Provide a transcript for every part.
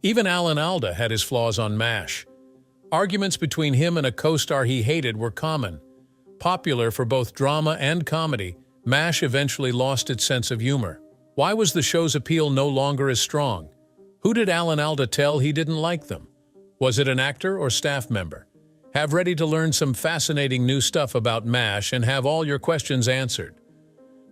Even Alan Alda had his flaws on MASH. Arguments between him and a co-star he hated were common. Popular for both drama and comedy, MASH eventually lost its sense of humor. Why was the show's appeal no longer as strong? Who did Alan Alda tell he didn't like them? Was it an actor or staff member? Have ready to learn some fascinating new stuff about MASH and have all your questions answered.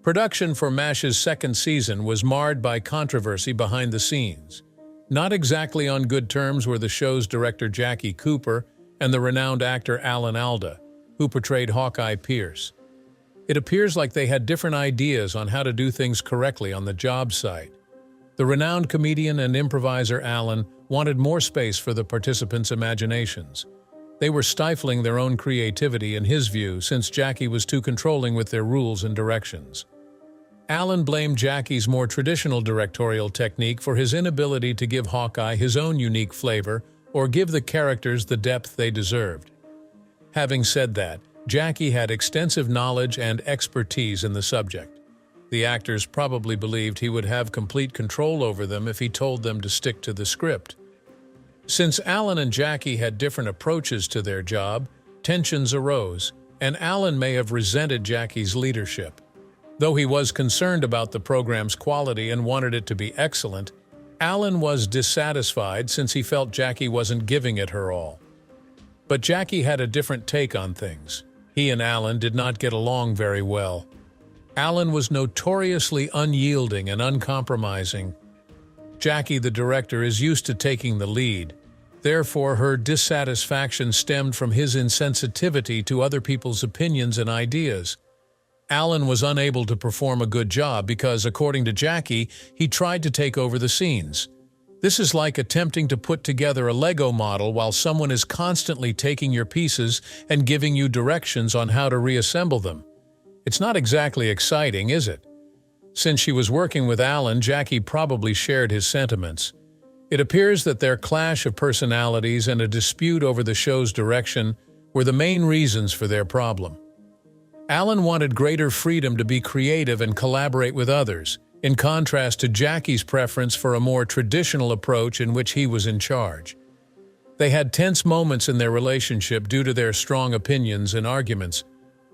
Production for MASH's second season was marred by controversy behind the scenes. Not exactly on good terms were the show's director Jackie Cooper and the renowned actor Alan Alda, who portrayed Hawkeye Pierce. It appears like they had different ideas on how to do things correctly on the job site. The renowned comedian and improviser Alan wanted more space for the participants' imaginations. They were stifling their own creativity in his view since Jackie was too controlling with their rules and directions. Alan blamed Jackie's more traditional directorial technique for his inability to give Hawkeye his own unique flavor or give the characters the depth they deserved. Having said that, Jackie had extensive knowledge and expertise in the subject. The actors probably believed he would have complete control over them if he told them to stick to the script. Since Alan and Jackie had different approaches to their job, tensions arose, and Alan may have resented Jackie's leadership. Though he was concerned about the program's quality and wanted it to be excellent, Alan was dissatisfied since he felt Jackie wasn't giving it her all. But Jackie had a different take on things. He and Alan did not get along very well. Alan was notoriously unyielding and uncompromising. Jackie, the director, is used to taking the lead. Therefore, her dissatisfaction stemmed from his insensitivity to other people's opinions and ideas. Alan was unable to perform a good job because, according to Jackie, he tried to take over the scenes. This is like attempting to put together a Lego model while someone is constantly taking your pieces and giving you directions on how to reassemble them. It's not exactly exciting, is it? Since she was working with Alan, Jackie probably shared his sentiments. It appears that their clash of personalities and a dispute over the show's direction were the main reasons for their problem. Alan wanted greater freedom to be creative and collaborate with others, in contrast to Jackie's preference for a more traditional approach in which he was in charge. They had tense moments in their relationship due to their strong opinions and arguments.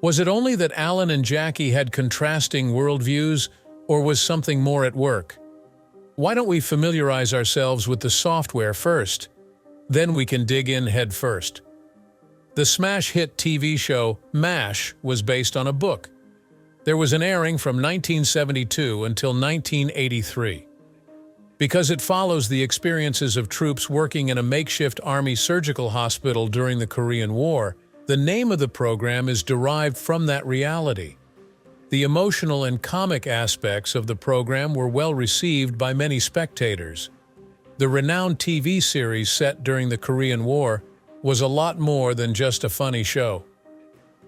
Was it only that Alan and Jackie had contrasting worldviews, or was something more at work? Why don't we familiarize ourselves with the software first? Then we can dig in head first. The smash hit TV show MASH was based on a book. There was an airing from 1972 until 1983. Because it follows the experiences of troops working in a makeshift army surgical hospital during the Korean War, the name of the program is derived from that reality. The emotional and comic aspects of the program were well received by many spectators. The renowned TV series set during the Korean War was a lot more than just a funny show.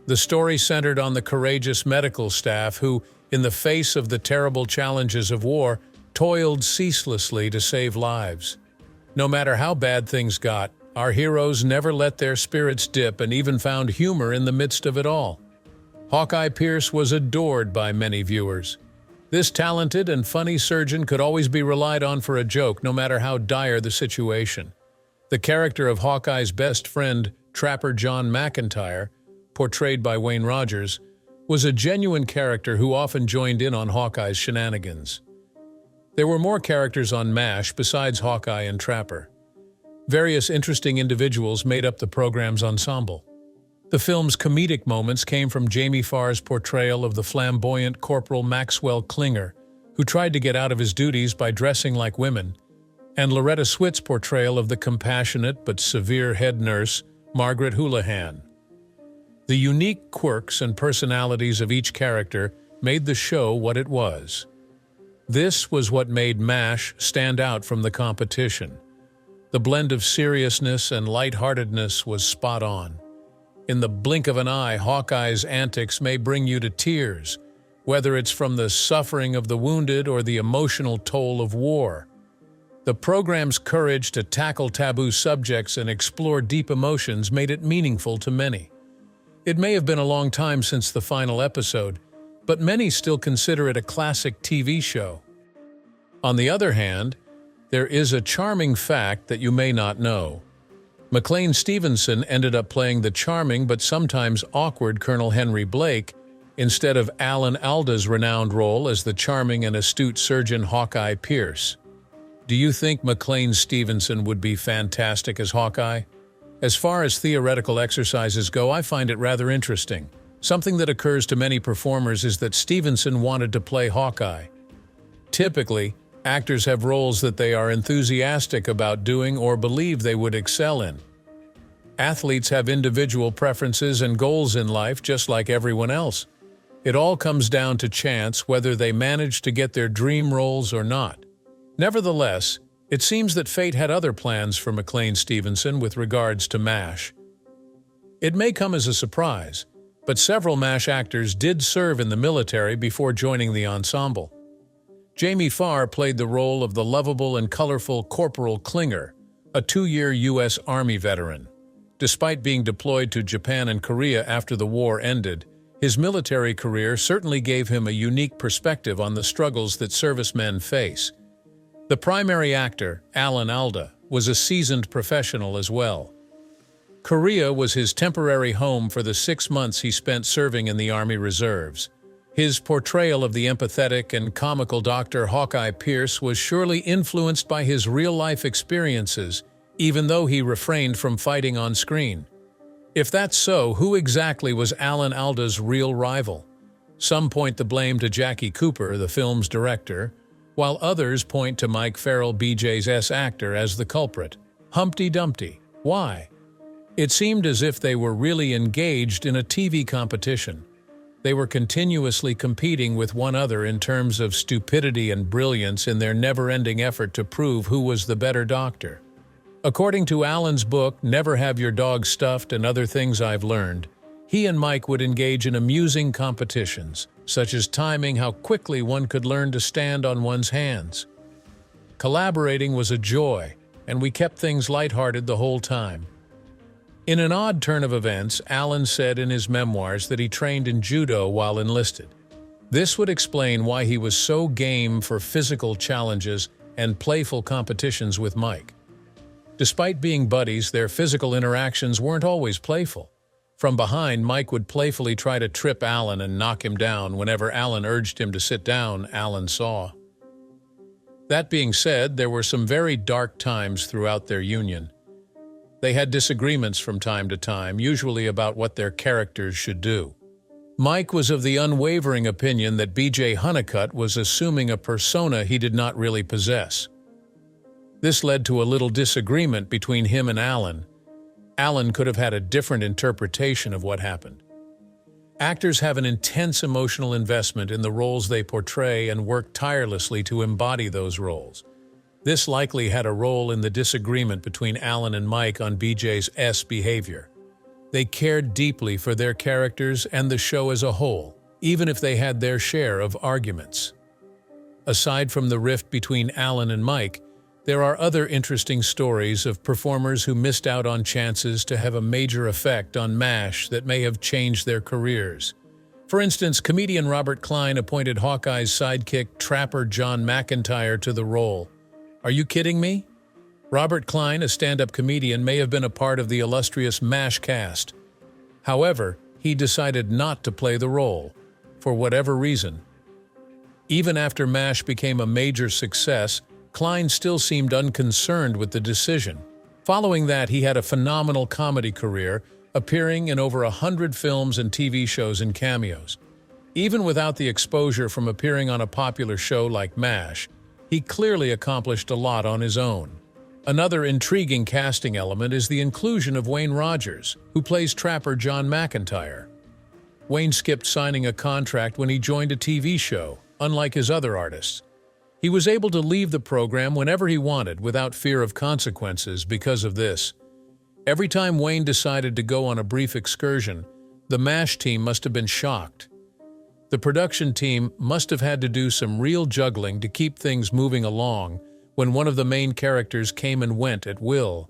The story centered on the courageous medical staff who, in the face of the terrible challenges of war, toiled ceaselessly to save lives. No matter how bad things got, our heroes never let their spirits dip and even found humor in the midst of it all. Hawkeye Pierce was adored by many viewers. This talented and funny surgeon could always be relied on for a joke, no matter how dire the situation. The character of Hawkeye's best friend, Trapper John McIntyre, portrayed by Wayne Rogers, was a genuine character who often joined in on Hawkeye's shenanigans. There were more characters on MASH besides Hawkeye and Trapper. Various interesting individuals made up the program's ensemble. The film's comedic moments came from Jamie Farr's portrayal of the flamboyant Corporal Maxwell Klinger, who tried to get out of his duties by dressing like women, and Loretta Swit's portrayal of the compassionate but severe head nurse, Margaret Houlihan. The unique quirks and personalities of each character made the show what it was. This was what made MASH stand out from the competition. The blend of seriousness and lightheartedness was spot on. In the blink of an eye, Hawkeye's antics may bring you to tears, whether it's from the suffering of the wounded or the emotional toll of war. The program's courage to tackle taboo subjects and explore deep emotions made it meaningful to many. It may have been a long time since the final episode, but many still consider it a classic TV show. On the other hand, there is a charming fact that you may not know. McLean Stevenson ended up playing the charming but sometimes awkward Colonel Henry Blake instead of Alan Alda's renowned role as the charming and astute Surgeon Hawkeye Pierce. Do you think McLean Stevenson would be fantastic as Hawkeye? As far as theoretical exercises go, I find it rather interesting. Something that occurs to many performers is that Stevenson wanted to play Hawkeye. Typically, actors have roles that they are enthusiastic about doing or believe they would excel in. Athletes have individual preferences and goals in life just like everyone else. It all comes down to chance whether they manage to get their dream roles or not. Nevertheless, it seems that fate had other plans for McLean Stevenson with regards to MASH. It may come as a surprise, but several MASH actors did serve in the military before joining the ensemble. Jamie Farr played the role of the lovable and colorful Corporal Klinger, a 2-year U.S. Army veteran. Despite being deployed to Japan and Korea after the war ended, his military career certainly gave him a unique perspective on the struggles that servicemen face. The primary actor, Alan Alda, was a seasoned professional as well. Korea was his temporary home for the 6 months he spent serving in the Army Reserves. His portrayal of the empathetic and comical Dr. Hawkeye Pierce was surely influenced by his real-life experiences, even though he refrained from fighting on screen. If that's so, who exactly was Alan Alda's real rival? Some point the blame to Jackie Cooper, the film's director, while others point to Mike Farrell, BJ's actor, as the culprit. Humpty Dumpty. Why? It seemed as if they were really engaged in a TV competition. They were continuously competing with one another in terms of stupidity and brilliance in their never-ending effort to prove who was the better doctor. According to Alan's book, Never Have Your Dog Stuffed and Other Things I've Learned, he and Mike would engage in amusing competitions, such as timing how quickly one could learn to stand on one's hands. Collaborating was a joy, and we kept things lighthearted the whole time. In an odd turn of events, Alan said in his memoirs that he trained in judo while enlisted. This would explain why he was so game for physical challenges and playful competitions with Mike. Despite being buddies, their physical interactions weren't always playful. From behind, Mike would playfully try to trip Alan and knock him down whenever Alan urged him to sit down, Alan saw. That being said, there were some very dark times throughout their union. They had disagreements from time to time, usually about what their characters should do. Mike was of the unwavering opinion that B.J. Honeycutt was assuming a persona he did not really possess. This led to a little disagreement between him and Alan. Alan could have had a different interpretation of what happened. Actors have an intense emotional investment in the roles they portray and work tirelessly to embody those roles. This likely had a role in the disagreement between Alan and Mike on BJ's behavior. They cared deeply for their characters and the show as a whole, even if they had their share of arguments. Aside from the rift between Alan and Mike, there are other interesting stories of performers who missed out on chances to have a major effect on MASH that may have changed their careers. For instance, comedian Robert Klein appointed Hawkeye's sidekick Trapper John McIntyre to the role. Are you kidding me? Robert Klein, a stand-up comedian, may have been a part of the illustrious MASH cast. However, he decided not to play the role, for whatever reason. Even after MASH became a major success, Klein still seemed unconcerned with the decision. Following that, he had a phenomenal comedy career, appearing in over 100 films and TV shows and cameos. Even without the exposure from appearing on a popular show like MASH, he clearly accomplished a lot on his own. Another intriguing casting element is the inclusion of Wayne Rogers, who plays Trapper John McIntyre. Wayne skipped signing a contract when he joined a TV show, unlike his other artists. He was able to leave the program whenever he wanted without fear of consequences because of this. Every time Wayne decided to go on a brief excursion, the MASH team must have been shocked. The production team must have had to do some real juggling to keep things moving along when one of the main characters came and went at will.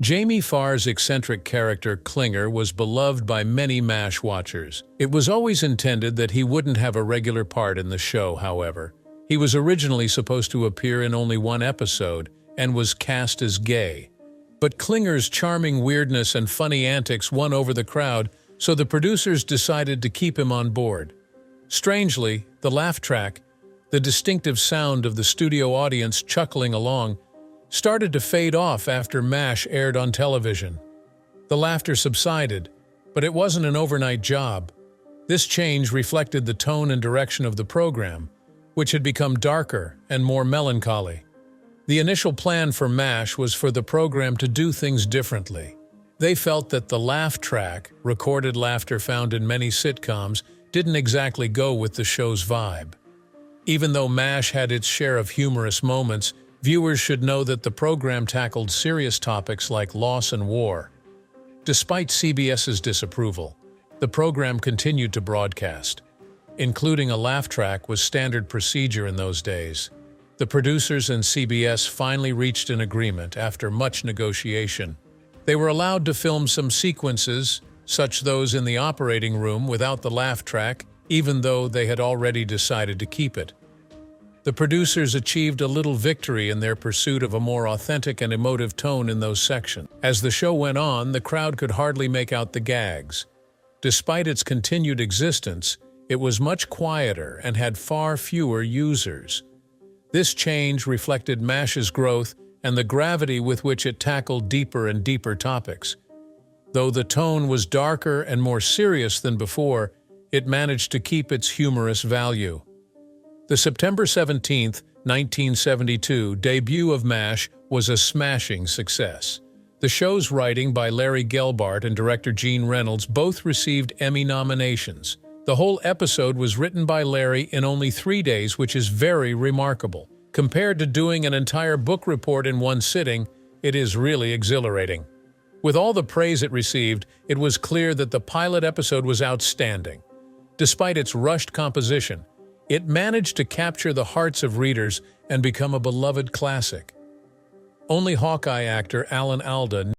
Jamie Farr's eccentric character Klinger was beloved by many MASH watchers. It was always intended that he wouldn't have a regular part in the show, however. He was originally supposed to appear in only one episode and was cast as gay. But Klinger's charming weirdness and funny antics won over the crowd, so the producers decided to keep him on board. Strangely, the laugh track, the distinctive sound of the studio audience chuckling along, started to fade off after MASH aired on television. The laughter subsided, but it wasn't an overnight job. This change reflected the tone and direction of the program, which had become darker and more melancholy. The initial plan for MASH was for the program to do things differently. They felt that the laugh track, recorded laughter found in many sitcoms, didn't exactly go with the show's vibe. Even though MASH had its share of humorous moments, viewers should know that the program tackled serious topics like loss and war. Despite CBS's disapproval, the program continued to broadcast. Including a laugh track was standard procedure in those days. The producers and CBS finally reached an agreement after much negotiation. They were allowed to film some sequences, such those in the operating room without the laugh track, even though they had already decided to keep it. The producers achieved a little victory in their pursuit of a more authentic and emotive tone in those sections. As the show went on, the crowd could hardly make out the gags. Despite its continued existence, it was much quieter and had far fewer users. This change reflected MASH's growth and the gravity with which it tackled deeper and deeper topics. Though the tone was darker and more serious than before, it managed to keep its humorous value. The September 17, 1972 debut of MASH was a smashing success. The show's writing by Larry Gelbart and director Gene Reynolds both received Emmy nominations. The whole episode was written by Larry in only 3 days, which is very remarkable. Compared to doing an entire book report in one sitting, it is really exhilarating. With all the praise it received, it was clear that the pilot episode was outstanding. Despite its rushed composition, it managed to capture the hearts of readers and become a beloved classic. Only Hawkeye actor Alda